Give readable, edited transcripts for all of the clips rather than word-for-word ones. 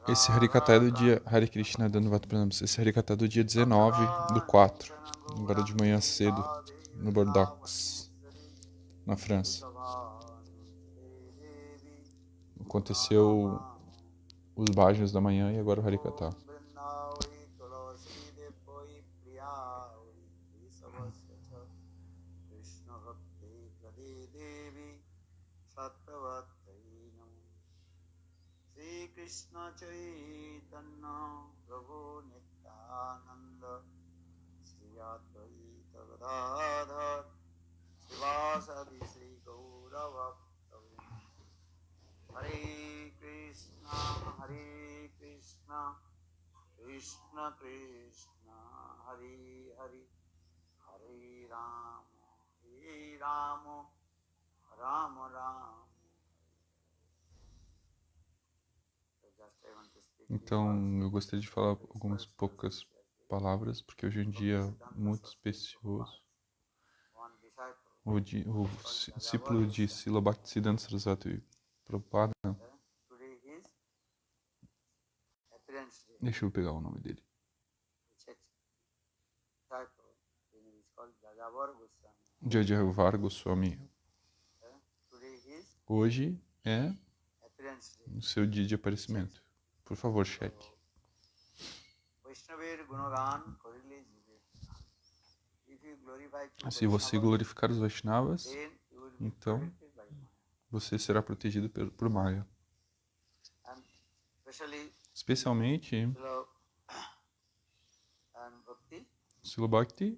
Esse Harikata é do dia... Hare Krishna dando voto pra ambos. Esse Harikata é do dia 19 do 4. Agora de manhã cedo. No Bordeaux. Na França. Aconteceu os bhajans da manhã e agora o Harikata. Krishna Chaitanya Prabhu Nityananda Sri Advaita Gadadhar Srivasadi Sri Gaura Bhakta Hare Krishna Krishna Krishna Hare Hare Hare Rama Rama Rama. Então, eu gostaria de falar algumas poucas palavras, porque hoje em dia é muito especioso. O discípulo de Srila Bhaktisiddhanta Saraswati Prabhupada. Deixa eu pegar o nome dele. Jajavar Goswami. Hoje é o seu dia de aparecimento. Por favor, cheque. Se você glorificar os Vaishnavas, então você será protegido por Maya. Especialmente Srila Bhakti.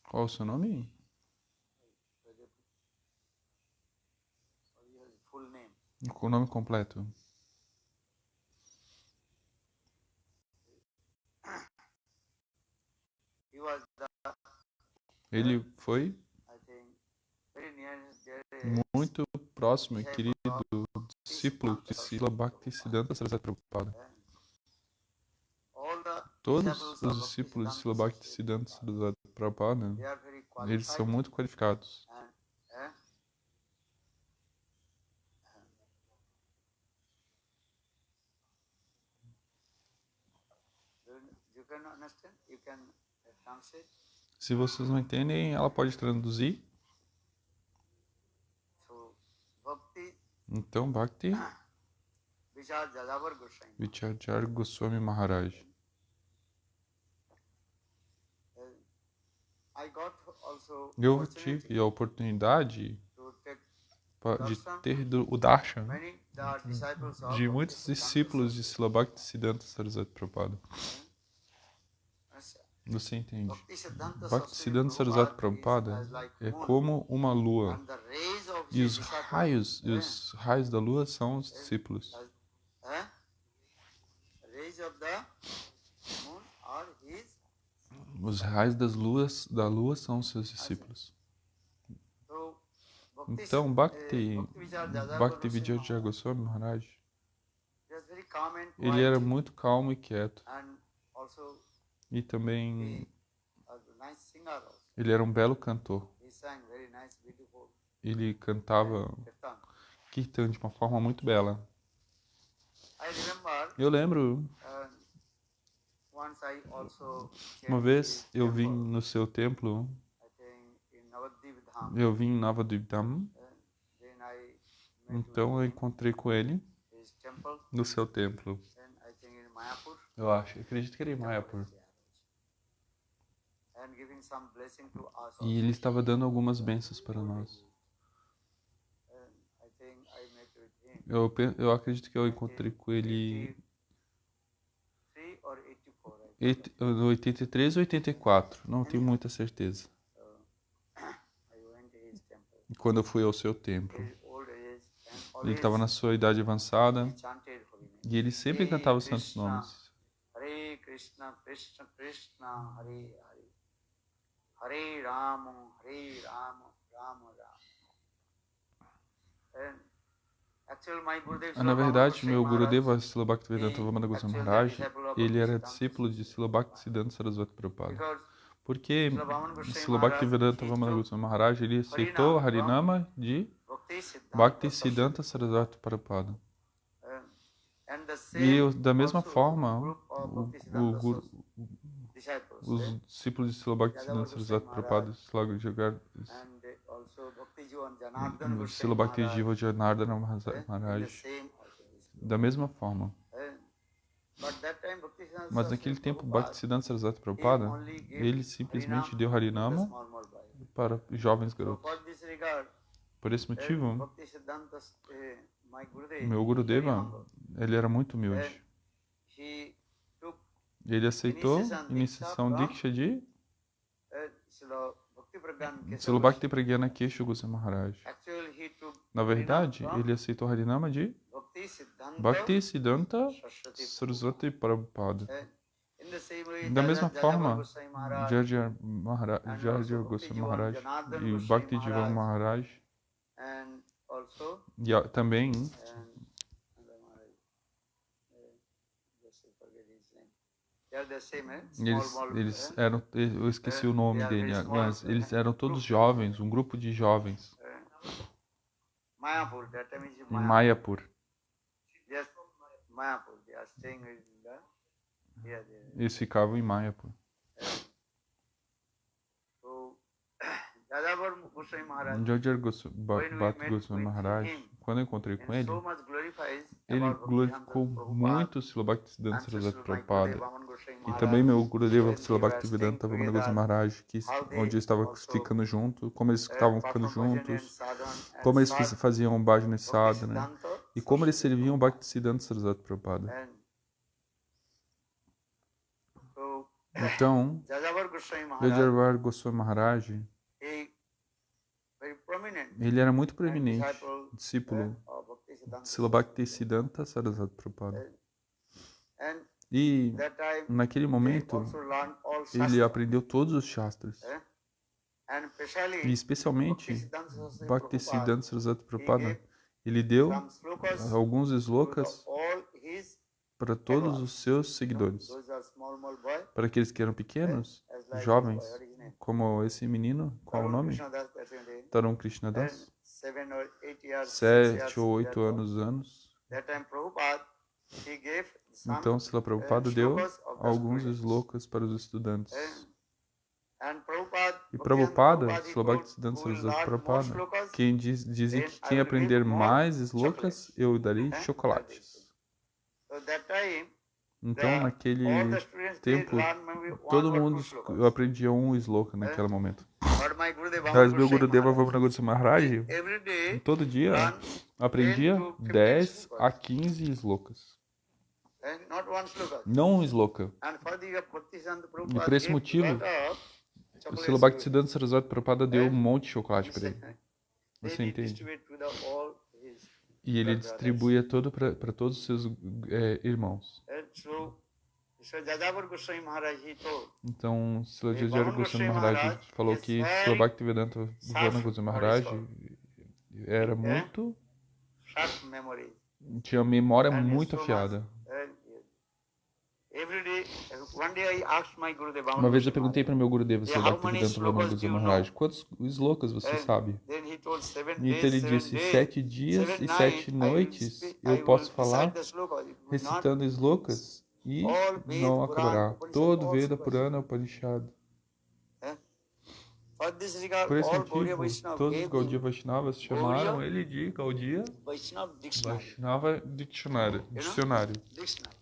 Qual é o seu nome? O nome completo. Ele foi muito próximo e querido discípulo de Srila Bhaktisiddhanta Saraswati Prabhupada. Todos os discípulos de Srila Bhaktisiddhanta Saraswati Prabhupada, eles são muito qualificados. Se vocês não entendem, ela pode traduzir. Então, Bhakti Vicharajar Goswami Maharaj. Eu tive a oportunidade de ter o darshan de muitos discípulos de Srila Bhaktisiddhanta Saraswati Prabhupada. Você entende? Bhaktisiddhanta Saraswati Prabhupada é como uma lua. E os raios da lua são os discípulos. Os raios da lua são os seus discípulos. Então, Bhakti Vicharajar Goswami Maharaj, ele era muito calmo e quieto. E também ele era um belo cantor. Ele cantava Kirtan de uma forma muito bela. Eu lembro, uma vez eu vim no seu templo, eu vim em Navadvip Dham, então eu encontrei com ele no seu templo. Eu acredito que era em Mayapur. E ele estava dando algumas bênçãos para nós. Eu acredito que eu encontrei com ele no 83 ou 84, não tenho muita certeza. Quando eu fui ao seu templo, ele estava na sua idade avançada e ele sempre cantava os santos nomes. Hare Krishna, Krishna Krishna, Hare Hare, Hare Rama, Rama Rama. Na verdade, meu Gurudeva Srila Bhaktivedanta Vamananda Goswami Maharaj, ele era discípulo de Srila Bhaktisiddhanta Saraswati Prabhupada. Because Porque Srila Vaman Goswami Srila Maharaj, Bhaktivedanta he Vaman took Goswami Maharaj, ele aceitou Harinama de Bhaktisiddhanta Bhaktisiddhanta Saraswati Prabhupada. and the E same da mesma also forma, group of o Bhaktisiddhanta guru, disciples, os discípulos de Srila Bhaktisiddhanta Saraswati Prabhupada, and also Bhakti Jivan Janardhan Goswami Srila Bhakti Maharaj, Jiva Janardana in the Maharaj, same also this group. da mesma forma. But that time Bhaktisiddhanta Mas naquele Saraswati tempo, Prabhupada, Bhaktisiddhanta Saraswati he Prabhupada, only gave ele simplesmente Harinam deu to the Harinama small boy. para jovens So garotos. for this regard, Por esse motivo, Bhaktisiddhanta, my Gurudev, meu is very Gurudeva, humble. ele era muito humilde. He took Ele aceitou initiation iniciação Diksha Diksha de Srila Bhakti Pragyan Kesava Srila Bhakti Pragyana Kesha Goswami Maharaj. Actually, he took Na verdade, Harinam from ele aceitou Harinama de Bhaktisiddhanta Bhaktisiddhanta Saraswati Saraswati Prabhupada. In the same way, Da mesma Jajavar forma, Goswami Maharaj Jajar Goswami Maharaj e Bhakti Jivan Maharaj and also e também another Maharaj, just forget his name. They are the same, small, eles eram, eu esqueci o nome dele, mas eles eram todos jovens, um grupo de jovens Mayapur, that time is em Mayapur. Yes, Mayapur. They are staying in the here. Eles ficavam em Mayapur. So, Jajavar Goswami Maharaj, Jajar Bhakti Goswami Maharaj, quando eu encontrei com ele, so much glorifies ele about glorificou Bhaktisiddhanta muito Srila Bhaktisiddhanta and Saraswati my Prabhupada. Gurudeva Vaman Goswami E Maharaj, também meu Gurudeva when Srila they were Bhaktivedanta staying Vaman Goswami together, Maharaj, onde eu estava also, ficando junto, como eles estavam ficando perform bhajan and juntos, sadhana and como eles serve faziam Bhajana Sadhana, Bhaktisiddhanta e como eles Saraswati serviam Prabhupada. Bhaktisiddhanta Saraswati Prabhupada. So, Então, Jajavar Goswami Maharaj, Jajar Goswami Maharaj, he very prominent ele era muito and preeminente, disciple discípulo of Bhaktisiddhanta de Srila Bhaktisiddhanta Saraswati Prabhupada. And E that time naquele they momento, also learned all ele Shastra. aprendeu todos os Shastras. And especially E especialmente, Bhaktisiddhanta Saraswati Bhaktisiddhanta Saraswati he Prabhupada, gave ele deu some slokas alguns to slokas all his para todos os seus seguidores. those are small boy, Para aqueles que eram pequenos, as like jovens, this boy, what is his name? como esse menino, qual o Tarun nome? Krishna Das, that's his name. Tarun Krishna And Das. 7 or 8 years, 6 7 years, ou 8 that, anos. that time Prabhupada, he gave some Então, Srila Prabhupada deu slokas of the alguns students. slokas para os estudantes. And Prabhupada, E Bhaktisiddhanta Prabhupada, Prabhupada, he Srila told, Bhaktisiddhanta who will Saraswati learn more Prabhupada, slokas, quem dizem then que I quem will aprender give more mais slokas, chocolates. eu darei chocolates. So that time, Então, naquele all the students, they tempo, learn maybe one todo or two mundo slokas. eu aprendia um sloka naquele momento. But my Gurudeva Mas meu Goswami Gurudeva Maharaj, Vamana Goswami Maharaj, every day todo dia, learn aprendia 10 to 15 10 slokas. a 15 slokas. And not one sloka. Não um sloka. And for the Bhaktisiddhanta E Prabhupada por esse gave motivo, lot of o chocolates Srila to Bhaktisiddhanta Saraswati Prabhupada deu um monte de chocolate him. para ele. They Você entende? distribute to the all his E ele brothers. distribuía todo para todos os seus irmãos. And so Jajavar Goswami Maharaj, he told, Então, Srila E Jajara Vaman Goswami Goswami Maharaj Maharaj falou is que very Srila Bhaktivedanta Vana sharp Goswami memory Maharaj score. era muito, Sharp memory. tinha memória And muito so much, afiada. every day, one day I asked my Gurudev Vaman Uma vez eu Goswami perguntei para meu Gurudeva Maharaj, Srila how many Bhaktivedanta Vana slokas do Goswami you Maharaj, know? quantos slokas você sabe? Then he told 7 E então ele days, 7 disse, days, 7 dias 7 e nights, 7 I will noites speak, I eu will posso recite falar the slokas. It will not recitando slokas e all Ved, não Puran, acabará. Upanishad, Todo all Veda, slokas. Purana, Upanishad. For this regard, Por esse all Gaudiya motivo, Vaishnava todos os gave Gaudiya him Vaishnavas chamaram ele de Gaudiya Vaishnava Dictionary. Vaishnava Dicionário. You know? Dicionário. Dictionary.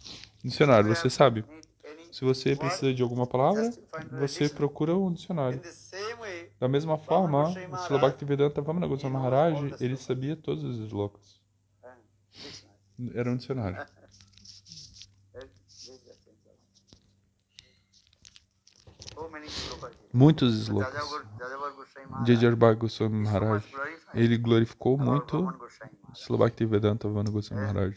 Dicionário, If você you sabe. need any Se você word, precisa de alguma palavra, just find the você dictionary. procura um In dicionário. the same way, Da mesma Vaman forma, Goswami o Maharaj, Srila Bhaktivedanta Vamana he Goswami knows Maharaj, all the ele slokas. sabia todos os slokas. Dictionary. Era um dicionário. This is the thing. So many slokas here. Muitos So slokas. Jajavar Goswami Maharaj, Jajar Goswami he so Maharaj, much glorified ele glorificou about muito Vaman Goswami Maharaj. Srila Bhaktivedanta Vamana Goswami Maharaj.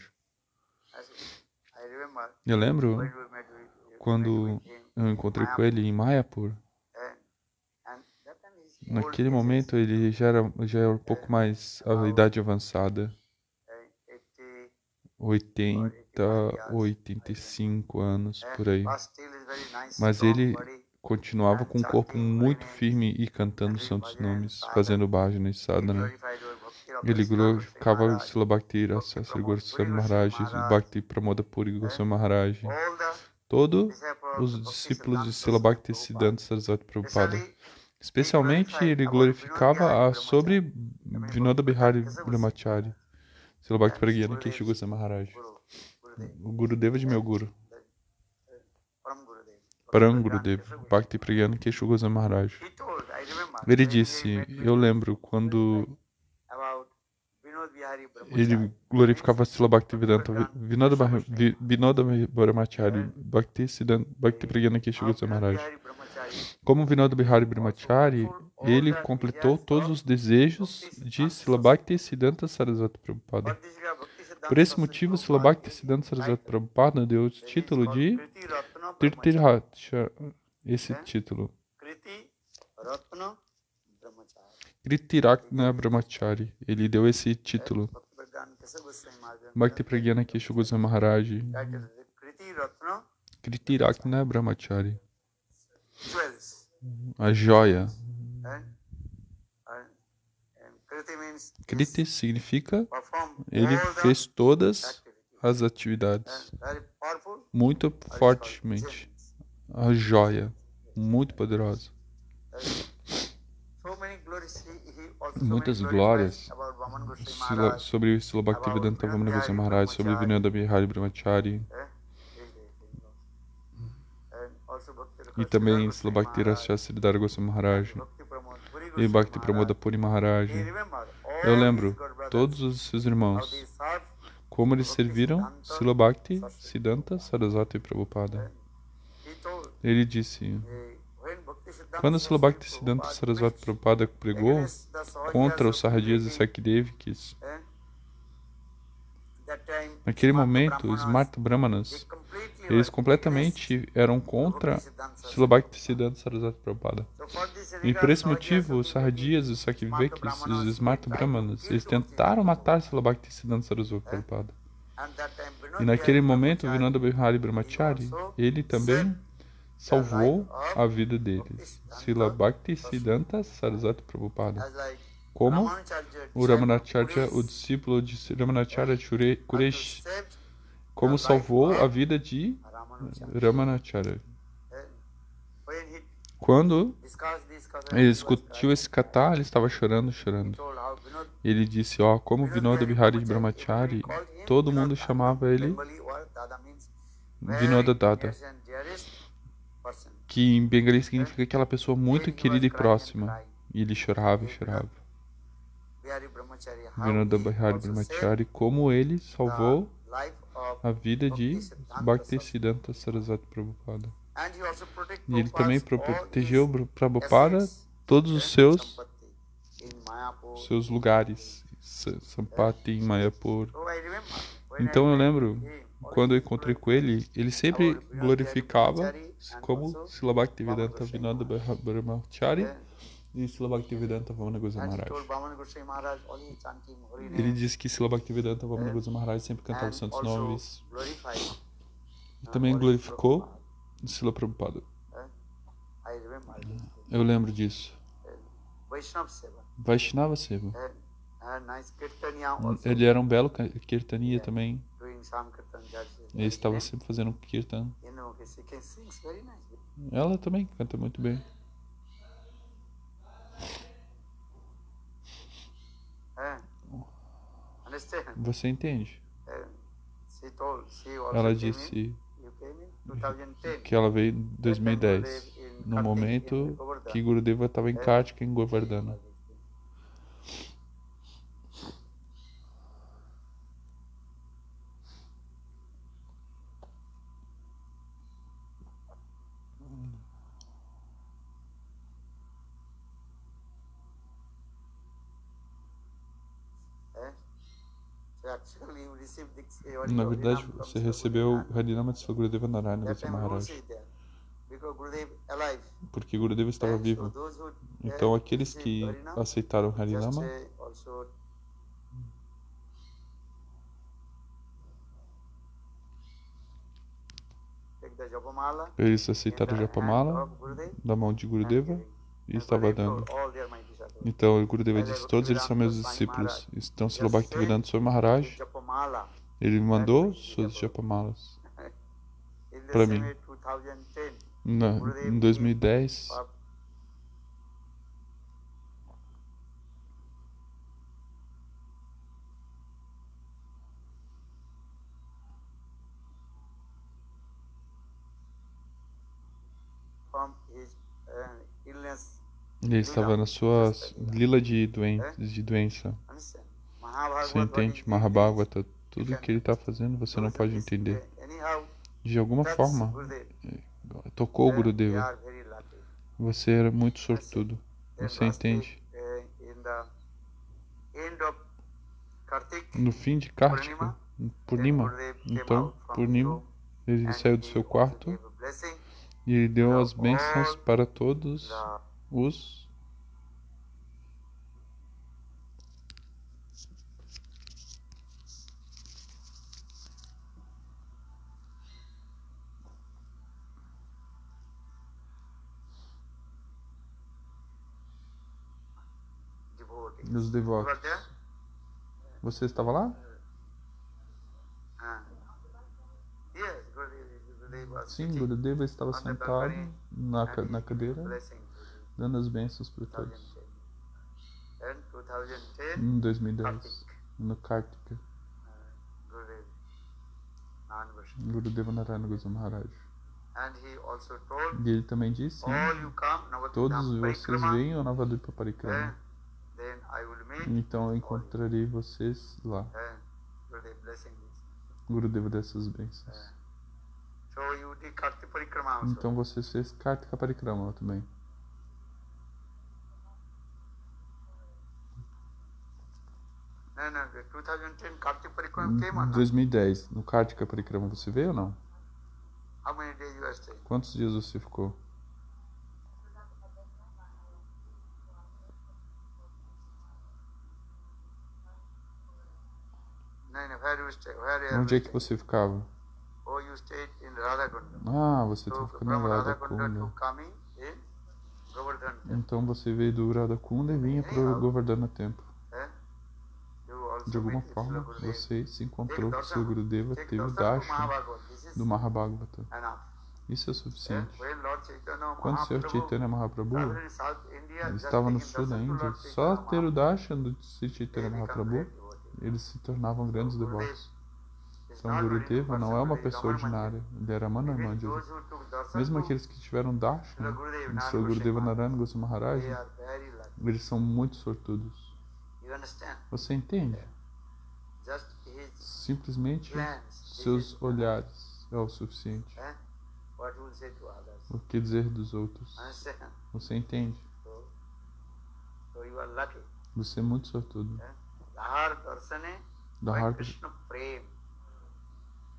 I remember Eu lembro when we met with quando him, eu encontrei com ele em Mayapur. and that time his Naquele old momento age, ele já era um pouco mais a idade avançada. 80, 80, 85 anos, por aí. but still is very nice, Mas strong ele body. continuava com um corpo muito firme e cantando santos nomes, fazendo bhajana e He sadhana. glorified our Bhakti Ele Raksha Goswami glorificava Maharaj, Srila Bhakti Bhakti Rasasri Pramod Goswami Puri Maharaj, Goswami Maharaj, Bhakti Pramoda Puri Goswami Maharaj, all the todos disciples of os the Bhakti discípulos de Siddhanta Srila Saraswati Bhakti Prabhupada. Siddhanta Saraswati Prabhupada. Especially, he Especialmente glorified ele about Vinod Bihari glorificava sobre Brahmachari. I mean, Vinoda Bihari Kesa Goswami Brahmachari, Srila Bhakti and Pragyana Kesha Gurudev's Goswami Maharaj, Gurudev, o Gurudeva de meu guru, Param Gurudev, Param Bhakti Gurudev, Goswami. Bhakti Pragyana Kesha Goswami Maharaj. He told, I remember, Ele when he disse, met eu Vinod lembro quando about Vinod Bihari ele Brahmachari. glorificava Srila Bhaktivedanta Bhakti Vinoda Brahmachari, Bhakti Siddhanta Bhakti Pragyana Kesha Goswami Vinod Maharaj. Bihari Brahmachari Como Vinoda Bihari Brahmachari, ele completou todos os desejos de Srila Bhakti Siddhanta Sarasvati Prabhupada. for this Bhakti Siddhanta Por esse motivo, Srila Bhakti Siddhanta Sarasvati Prabhupada deu o título de Kriti Ratna Brahmachari. Tirtiracha, esse título. Kriti Ratna Brahmachari. Kritirakna Brahmachari. Ele deu esse título. Bhakti Pradhan Kesa Goswami Maharaj. Bhakti Pragyana Kesha Goswami Maharaj. That is the Kriti Ratna Kritirakna Brahmachari. jewels. A joia. And Kriti means Kriti significa perform ele all the fez todas activities. as atividades Very powerful. muito fortemente. A joia, muito poderosa. So many glories he also Muitas so many glórias about Vaman Goswami Maharaj. sobre Srila Bhaktivedanta Vamana Goswami Maharaj, sobre Vinoda Bihari Brahmachari And also Bhakti e Raksha também Goswami Srila Bhakti Maharaj. Rasasridhara Goswami Maharaj Bhakti Pramod Puri e Goswami Bhakti Maharaj. Pramoda Puri Maharaj. He remember all Eu his lembro God brothers, todos os seus how irmãos, they served como eles Bhakti serviram Siddhanta Srila Bhakti Saraswati. Siddhanta Sarasvati Prabhupada. He told Ele disse, when Bhakti Siddhanta quando Srila Bhakti Saraswati Siddhanta Prabhupada Sarasvati preached Prabhupada pregou against the Sahajas contra of os Sahajiyas e Devaki, Sakdevikis, that time naquele Smarta momento, os Brahmanas, Smarta they Brahmanas, completely eles were completamente eram contra Srila Bhakti Siddhanta Sarasvati Prabhupada. So for this E por esse reason, motivo, os Sahajiyas Sahajiyas, os Smarta Sakdevikis, Brahmanas, os Smarta Brahmanas, eles tentaram matar Srila Bhakti Siddhanta Sarasvati Prabhupada. and that time E Vinod naquele Bihari momento, Brahmachari, Vinoda Bihari Brahmachari, ele também salvou a vida deles. Srila Bhakti Siddhanta Sarasvati Prabhupada. as like Como Ramanujacharya o Ramanacharya, o Suresh, discípulo de Ramanacharya had Kuresh, to save como the life salvou of a vida de Ramanujacharya. Ramanacharya. When he Quando discussed this, ele discutiu esse kata, ele estava chorando, chorando. told how Vinod Ele disse, ó, como Vinoda Bihari Brahmachari, todo mundo chamava ele Bengali word Dada means Vinoda Dada, dearest and dearest person. que em bengali significa aquela pessoa muito Then he querida e was crying and próxima. crying. E ele chorava e chorava. Bihari Brahmachari, how Vinoda he Bihari also saved Brahmachari, como ele salvou the life of a vida de Bhaktisiddhanta Bhakti Saraswati. Siddhanta Sarasvati Prabhupada. And he also protect E ele também Prabhupada's all protegeu his Prabhupada assets todos os and seus sampatti in Mayapur. lugares, Sampati em Mayapur. So I remember when Então I eu met lembro, him, quando eu always encontrei com ele, ele sempre our Vinod glorificava Bihari Brahmachari como and also Srila Bhaktivedanta Vaman Goswami Vinoda Maharaj. Brahmachari Yeah. e Srila Bhaktivedanta Vamana Goswami And he Maharaj. told Vaman Goswami Maharaj only chanting Hari Ele name disse que Srila Bhaktivedanta Vamana Goswami Maharaj sempre cantava and os santos also nomes glorified e também Hari glorificou Prabhupada. Srila Prabhupada. I remember this. Eu lembro disso. Vaishnav Seva. Vaishnava Seva. Nice Kirtaniya also Ele era um belo kirtania também. doing some Kirtan judges. Ele estava sempre fazendo kirtan. You know, she can sing very nice. Ela também canta muito bem. Understand? Você entende? She told, she also Ela came disse in, you came in 2010. que ela veio em 2010, no momento que Gurudeva estava em Kartika, em Govardhana. Actually, you received Na verdade, você recebeu Harinama de Gurudeva Narayana that Goswami time Maharaj, Rose is there, because Gurudev alive. porque Gurudeva estava So vivo. those who Então, aqueles received que Harinam, aceitaram just Harinama, also the Japamala Eles in aceitaram the o hand Japamala of Gurudev da mão de and Gurudeva giving. e And estava Gurudev dando. told, all they are my disciples. Então o Gurudeva Like disse, todos eles são meus Bhaktivedanta Swami discípulos. Maharaj, Então Srila just Bhaktivedanta sent Swami his Maharaj, Japamala ele back to mandou his suas disciple. Japamalas In the para same mim. way, 2010, Em Gurudev 2010, gave from his illness. ele estava na sua lila de doença. Understand? Você Mahabhagavad, what entende? he Mahabhagavata, you tudo can que ele está fazendo, você não lose pode this, entender. anyhow, De alguma touch forma, Gurudev. tocou o They Gurudeva. are very lucky. Você era muito Understand? sortudo. Then Você last week, entende? in the end of Kartik No fim de Kartika, then Purnima, Gurudev came então, out from his Purnima, room ele and saiu do he seu also quarto gave a blessing e ele deu to as bênçãos all para todos the os devotees. os You devotos. were there? Você estava lá? Yes, Gurudev was Sim, sitting Gurudeva estava on the sentado balcony na and he gave a cadeira, blessing dando as bênçãos para in todos. 2010. And 2010, Em 2010, Kartik, no Kartika, Gurudev Nanvash. Gurudeva Narayana Goswami Maharaj. And he also told, E ele também disse, all you come, todos Navadvipam vocês Parikrama, venham a Navadvipa Parikrama. then I will meet Então eu all you. encontrarei vocês lá. Gurudev blessing this. Gurudeva dessas bênçãos. So you did Kartik Parikrama also. Então você fez Kartika Parikrama também. No, the 2010 Kartik Parikrama came or Em not? 2010, no Kartika Parikrama, você veio ou não? How many days you are staying? Quantos dias você ficou? No, where you stay? Where you Onde é stay? que você ficava? Oh, you stayed in Radhakunda. Ah, você So ficou from na Radhakunda Radhakunda. to coming in Govardhan temple. Então você veio do Radhakunda e vinha para o Govardhana Temple. You also De alguma meet with forma, Srila Gurudev. você se encontrou com o Take Srila Gurudeva, Take teve o darshan to darshan Mahabhagavad. This is do Mahabhagavata. enough. Isso é suficiente. When Lord Chaitanya Quando o Sr. Mahaprabhu Chaitanya Mahaprabhu traveled in South India, ele just estava no taking sul da darshan to Índia, Lord só Chaitanya ter o Mahaprabhu, darshan do Sri Chaitanya they become Mahaprabhu, great devotees. eles se tornavam grandes So Gurudev devotos. is Então not only Gurudeva não é uma person, pessoa Raman Mandir. ordinária, ele era Ramana Even Mandir. those who took darshan Mesmo to aqueles que tiveram Srila darshan Gurudev, do Sr. Gurudeva Narayana Goswami Maharaj, they are very lucky. eles são muito sortudos. You understand? Você entende? Just his Simplesmente glance, seus olhares é o suficiente. what he will say to others. O que dizer dos outros? Understand? Você entende? So you are lucky. Você é muito sortudo. Dahar darsane Dahar- by Krishna prem.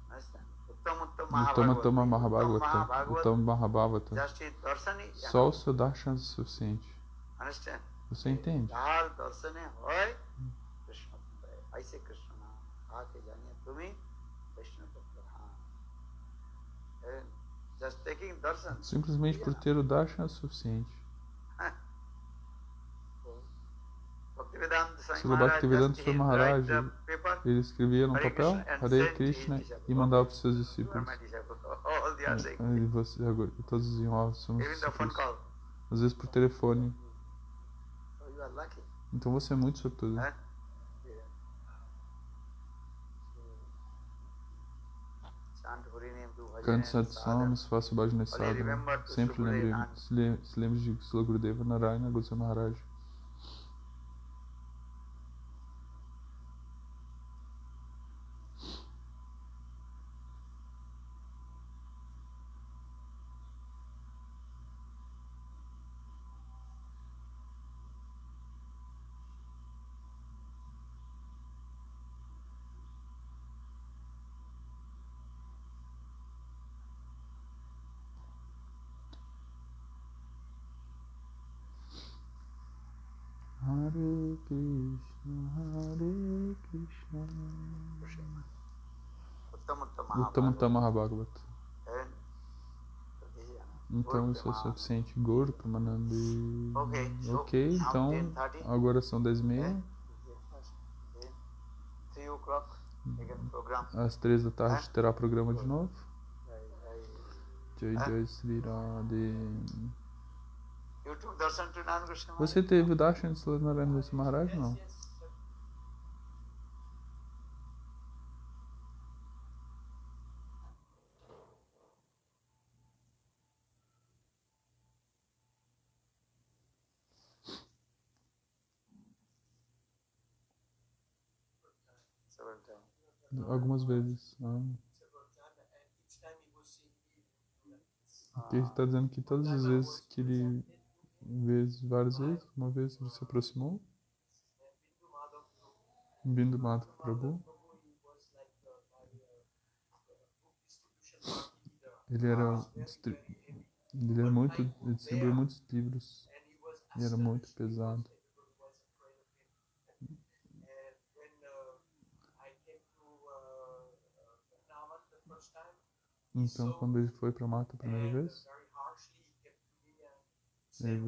Understand? Uttam Uttama Mahabhagavata, Uttama Mahabhagavata. Just his darsani. Só o seu darshan é suficiente. Understand? Você entende? Dahar darsane hoy Krishna prem. I say Krishna naam. Aake janiye tumi Krishna pradhan. Just taking darshan. Simplesmente por ter o darshan é suficiente. Bhaktivedanta Swami Srila Maharaj, Bhaktivedanta just Swami he Maharaj, write the paper, ele escrevia no Hare papel Krishna and Hare sent to his Krishna disciples. e mandava para os seus You are discípulos. my disciple. All they are saying. E você, agora, todos diziam, ó, somos Even the phone discípulos. call. Às vezes por telefone. So you are lucky. Então você é muito sortudo. Yeah. Chant Hari Name, do bhajan Cante and Santos sadhana. Nomes, faça o bhajana Only sadhana. remember to Sempre Sri Gurudev lembre, se lembre de Srila Gurudeva Narayana Goswami Maharaj. Hare Krishna, Uttam Uttam Uttama Mahabharata. Mahabhagavata. And Então isso é suficiente. Guru Pramanandi. Okay, so Ok, now então 10:30. agora são 10h30. Then 3 o'clock again program. Às 3 da tarde terá programa de novo. Jai Huh? Jai Sri Radhe. You took darshan to Narayan Goswami? Você teve o darshan de Narayana Goswami Maharaj? Não. Several times. Algumas vezes. Aqui ele está dizendo que todas as vezes que ele várias vezes, uma vez ele se aproximou, Bindu Madhav Prabhu, ele ele distribuiu muitos livros e era muito pesado. Então, quando ele foi para Mata a primeira vez, ele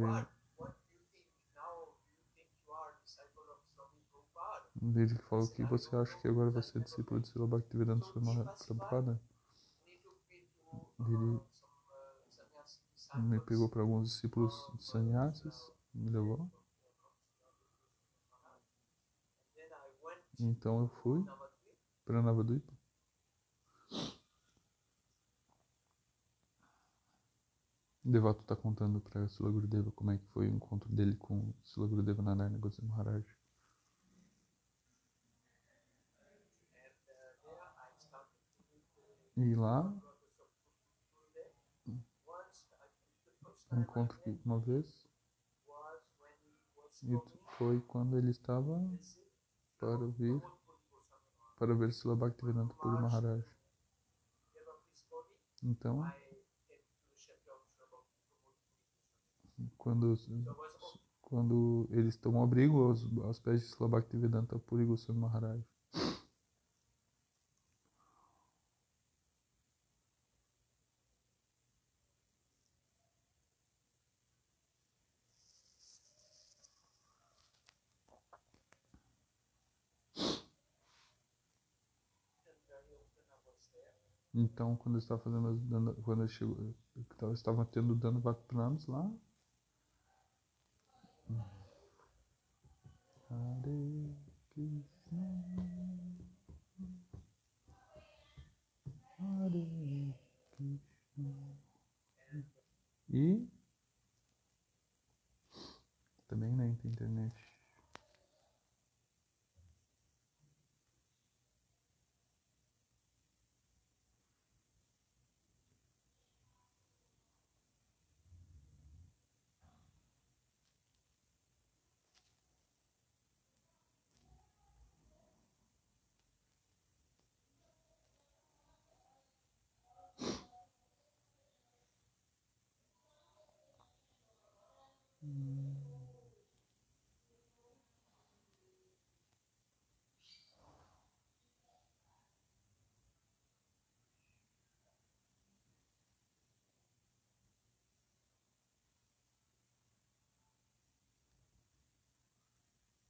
falou que você acha que agora você é discípulo de Srila Bhaktivedanta Swami Prabhupada? Ele me pegou para alguns discípulos sannyasis, me levou. Então eu fui para Navadvipa. Devato está contando para Srila Gurudeva como é que foi o encontro dele com Srila Gurudeva Narayana Goswami Maharaj. E lá, um encontro uma vez, e foi quando ele estava para ver Srila Bhaktivedanta Puri Maharaj. Então, quando eles tomam abrigo aos pés de Srila Bhaktivedanta Puri Goswami Maharaj. Então, quando eu estava quando eu chegou, eu estava dando Bhakti-pranams lá. Hare Krishna, Hare Krishna. E também na internet.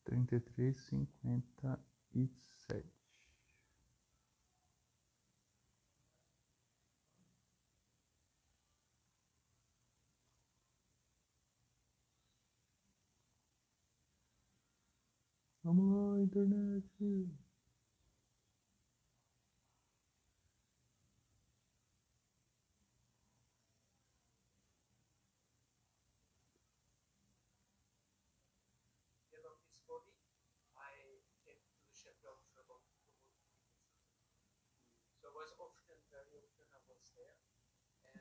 Trinta e três, 57. Vamos lá, internet.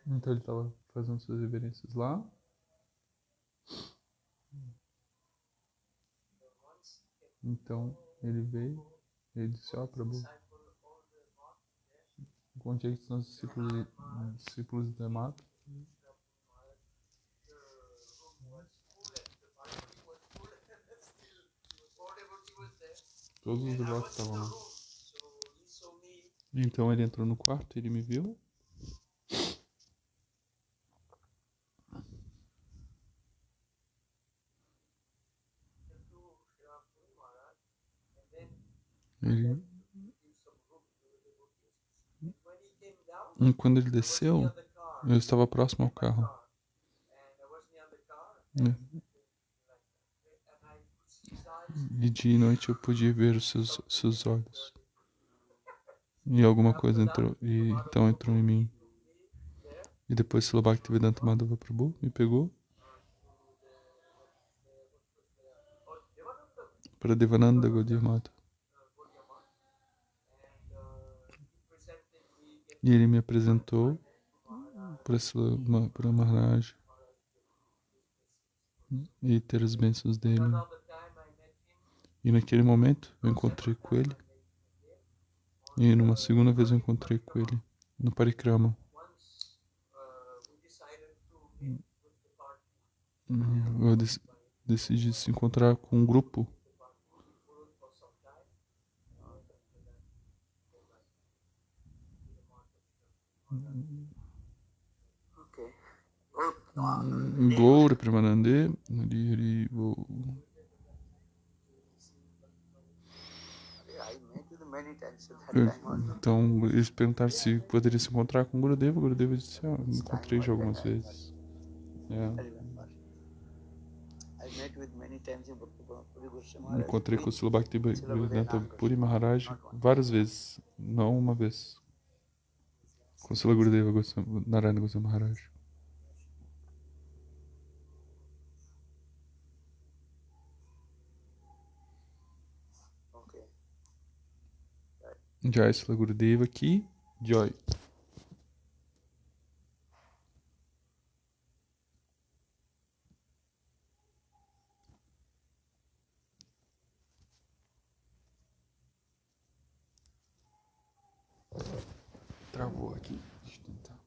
Então ele estava fazendo suas reverências lá. Então ele veio e disse: ó, Prabhu, onde é que estão os discípulos de Mata? Todos os devotos estavam lá. Então ele entrou no quarto, ele me viu. Ele... E quando ele desceu, eu estava próximo ao carro. E de noite eu podia ver os seus olhos. E alguma coisa entrou, e então entrou em mim. E depois Srila Bhaktivedanta Madhava Prabhu me pegou para Devananda Gaudiya Mata. E ele me apresentou para Maharaj e ter as bênçãos dele. E naquele momento eu encontrei com ele. E numa segunda vez eu encontrei com ele no Parikrama. Eu decidi se encontrar com um grupo. Gaura Premanande, Hari Bol. Então eles perguntaram se poderia se encontrar com o Gurudeva. O Gurudeva disse: me encontrei já algumas vezes. Encontrei com o Srila Bhaktivedanta Puri Maharaj várias vezes, não uma vez. Com o Srila Gurudeva Narayana Goswami Maharaj. Jai Srila Gurudeva aqui, Joy. Travou aqui. Deixa eu tentar.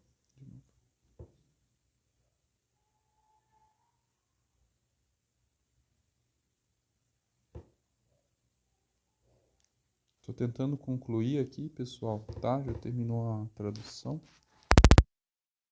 Tô tentando concluir aqui, pessoal, tá? Já terminou a tradução.